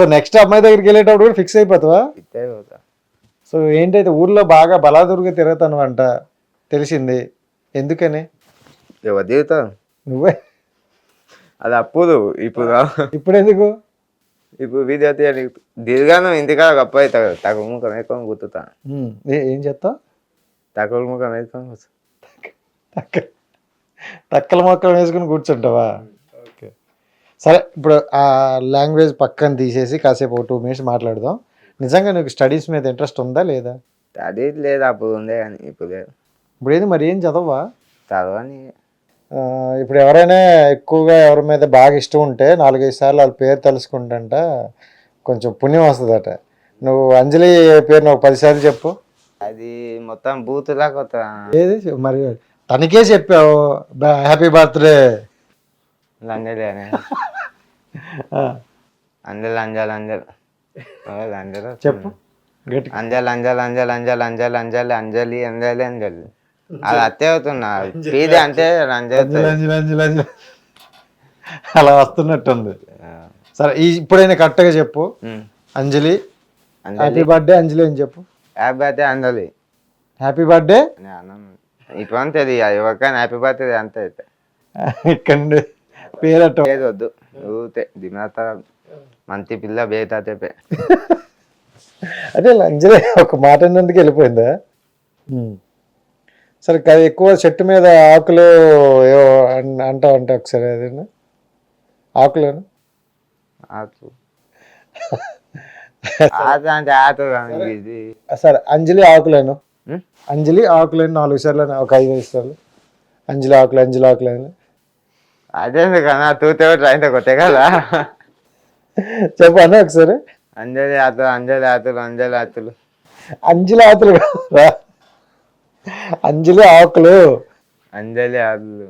So next అమ్మాయి దగ్గరికి వెళ్ళేటప్పుడు కూడా ఫిక్స్ అయిపోతావా? ఇట్టే పోతా. సో ఏంటైతే ఊర్లో బాగా బలాదురుగా తిరుగుతాను అంట తెలిసింది, ఎందుకని? ఎవరు దిగుతావు? నువ్వే. అది అప్పుడు ఇప్పుడు ఇప్పుడు ఎందుకు? ఇప్పుడు విద్యార్థి దిగాను ఇంటికాడ గొప్ప అవుతా తక్కువ ముఖం వేసుకొని గుర్తుతా. ఏం చెప్తావు? తక్కువ ముఖం వేసుకొని కూర్చో. టక్కల మొక్కలు వేసుకుని కూర్చుంటావా? ఓకే సరే, ఇప్పుడు ఆ లాంగ్వేజ్ పక్కన తీసేసి కాసేపు ఒక 2 minutes మాట్లాడదాం. నిజంగా నీకు స్టడీస్ మీద ఇంట్రెస్ట్ ఉందా లేదా? అది లేదు, అప్పుడు ఉండే కానీ ఇప్పుడు లేదు. ఇప్పుడు ఏంది మరి, ఏం చదవా? చదవని ఇప్పుడు ఎవరైనా ఎక్కువగా ఎవరి మీద బాగా ఇష్టం ఉంటే 4-5 సార్లు వాళ్ళ పేరు తెలుసుకుంటంట కొంచెం పుణ్యం వస్తుందట. నువ్వు అంజలి పేరు నాకు 10 సార్లు చెప్పు. అది మొత్తం బూతులా కొత్త. ఏది మరి తనకే చెప్పావు హ్యాపీ బర్త్డే అంజలి అని. అంజల్ అంజల్ అంజల్ అంజల్ చెప్పు గట్టి. అంజల్ అంజల్ అంజల్ అంజల్ అంజల్ అంజలి అంజలి అంజలి అంజలి అది అత్తే అవుతున్నా పీది అంటే అంజలి అంజలి అంజలి అంజలి అలా వస్తున్నట్టుంది. సరే ఇప్పుడైనా కరెక్ట్గా చెప్పు. అంజలి హ్యాపీ బర్త్డే అంజలి అని చెప్పు. హ్యాపీ బర్త్డే అంజలి. హ్యాపీ బర్త్డే ఇటువంటి అది ఎవరికైనా హ్యాపీ బర్త్డే అంతే. ఇక్కడ పేరట ఏది వద్దు ఊతే దిమాత మంచి పిల్ల బేతా చెప్పే. అదే అంజలి ఒక మాట అన్నందుకు వెళ్ళిపోయిందా? సరే ఎక్కువ చెట్టు మీద ఆకులు ఏవో అంటావు అంటే ఒకసారి అదేనా ఆకులను ఇది. సరే అంజలి ఆకులను, అంజలి ఆకులను 4 సార్లు, ఒక 5 సార్లు అంజలి ఆకులు అంజలి ఆకులను అదే కదా తూతే ట్రైన్ కొట్టే కదా. చెప్పు అన్న ఒకసారి. అంజలి ఆతులు అంజలి ఆతులు అంజలి ఆతులు అంజలి ఆకులు కాదురా, అంజలి ఆకులు అంజలి ఆతులు.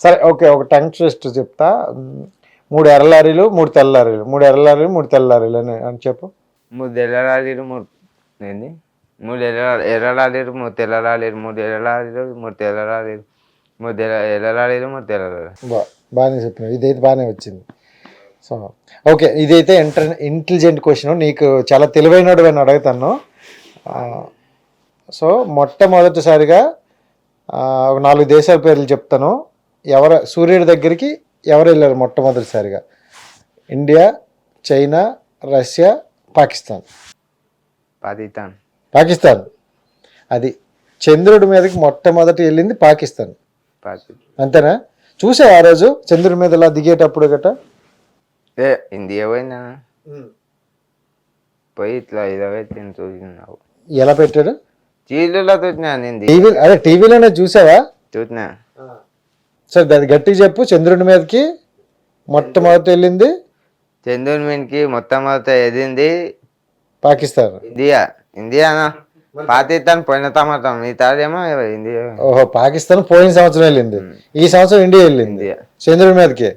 సరే ఓకే, ఒక టంగ్ ట్విస్ట్ చెప్తా. 3 ఎర్ర లారీలు 3 తెల్ల లారీలు, 3 ఎర్ర లారీలు 3 తెల్ల లారీలు అని చెప్పు. 3 ఎర్ర లారీలు 3 ఎర్ర లారీలు 3 తెల్ల లారీలు 3 ఎర్ర లారీలు 3 తెల్ల లారీలు 3 ఎర్ర లారీలు 3 తెల్ల లారీలు. బాగానే చెప్పినావు, ఇదైతే బాగానే వచ్చింది. సో ఓకే, ఇదైతే ఇంటెలిజెంట్ క్వశ్చన్, నీకు చాలా తెలివైనడు అని అడుగుతాను. సో మొట్టమొదటిసారిగా ఒక 4 దేశాల పేర్లు చెప్తాను. సూర్యుడి దగ్గరికి ఎవరు వెళ్ళారు మొట్టమొదటిసారిగా? India, China, Russia, Pakistan. Pakistan. అది చంద్రుడి మీదకి మొట్టమొదటి వెళ్ళింది పాకిస్తాన్. అంతేనా? చూసావు ఆ రోజు చంద్రుడి మీద ఇలా దిగేటప్పుడు గట? ఇండియా పోయినా పోయి ఇట్లా ఇదవే చూసినావు. ఎలా పెట్టారు? టీవీలో చూసినా నేను. అదే టీవీలోనే చూసావా? చూసినా. సరే అది గట్టిగా చెప్పు. చంద్రుడి మీదకి మొట్టమొదటి వెళ్ళింది, చంద్రుడి మీదకి మొట్టమొదటి వెళ్ళింది పాకిస్తాన్. ఇండియానా పాకిస్తాన్ పోయిన సంవత్సరం, మిగతాదేమో ఇండియా. ఓహో, పాకిస్తాన్ పోయిన సంవత్సరం వెళ్ళింది, ఈ సంవత్సరం ఇండియా వెళ్ళింది చంద్రుడి మీదకి.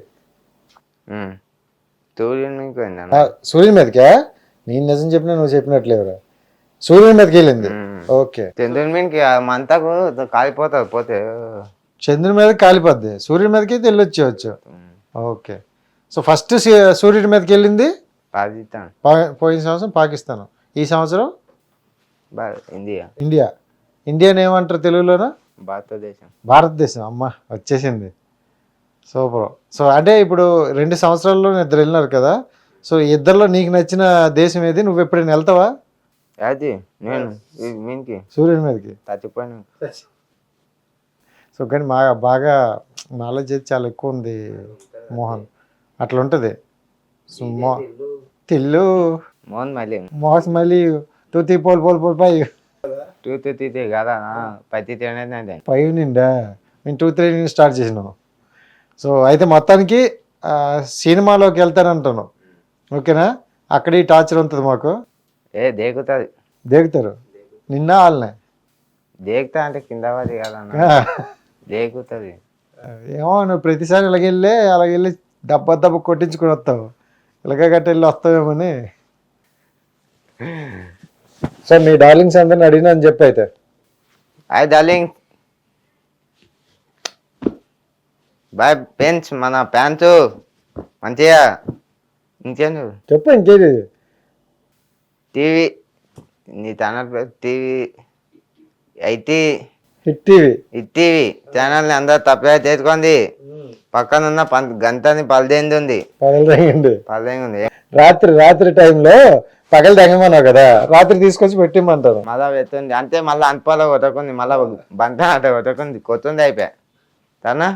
సూర్యుని మీదకా? నేను నిజం చెప్పినా నువ్వు చెప్పినట్లేవురా, సూర్యుని మీదకి వెళ్ళింది. ఓకే, చంద్రుని మీదకి మంతకు కాలిపోతుంది పోతే. చంద్రుని మీదకి కాలిపోద్ది, సూర్యుని మీదకి అయితే వెళ్ళొచ్చేవచ్చు. ఓకే, సో ఫస్ట్ సూర్యుడి మీదకి వెళ్ళింది పాకిస్తాన్, పోయిన సంవత్సరం పాకిస్తాన్, ఈ సంవత్సరం ఇండియా. ఇండియాని ఏమంటారు తెలుగులోనా? భారతదేశం. అమ్మ వచ్చేసింది, సూపర్. సో అంటే ఇప్పుడు 2 సంవత్సరాల్లో 2 వెళ్ళినారు కదా, సో ఇద్దరిలో నీకు నచ్చిన దేశం ఏది? నువ్వు ఎప్పుడైనా వెళ్తావా? అది నేను సూర్యుని మీదకి చచ్చిపోయినా. సో కానీ బాగా నాలెడ్జ్ అయితే చాలా ఎక్కువ ఉంది మోహన్, అట్లా ఉంటుంది. సో తిల్లు మోస్ మళ్ళీ తూతి పోల్ పోల్ పోల్ పై కదా పై నిండా మేము 2-3 నుంచి స్టార్ట్ చేసినాం. సో అయితే మొత్తానికి సినిమాలోకి వెళ్తానంటాను, ఓకేనా? అక్కడ ఈ టార్చర్ ఉంటుంది మాకు. దేగుతారు నిన్న వాళ్ళనే దేగుతా అంటే కింద పడి కదా దేగుతుంది. ఏమో నువ్వు ప్రతిసారి అలాగెళ్ళి దెబ్బ కొట్టించుకొని వస్తావు, ఇలాగ గట్ట వెళ్ళి వస్తావేమని. సార్ మీ డార్లింగ్స్ అందరిని అడిగినా అని చెప్పి అయితే. హాయ్ డార్లింగ్, బాయ్ పెంచ్ మన ప్యాంటు మంచిగా ఇంకేం నువ్వు చెప్పు ఇంకేది. టీవీ నీ ఛానల్ పేరు TV IT hit TV. TV ఛానల్ని అందరు తప్పగా చేసుకుంది. పక్కన ఉన్న గంటని పలదేంది ఉంది, పగలు తెగండి. పలదేంది ఉంది. రాత్రి టైంలో పగలు తెగమన్నావు కదా, రాత్రి తీసుకొచ్చి పెట్టిమ్మంటారు. మళ్ళా పెడుతుంది అంతే. మళ్ళీ అనుపాలో కొట్టకుంది, మళ్ళా బంత అట కొట్టకుంది, కొత్తుంది అయిపోయా తన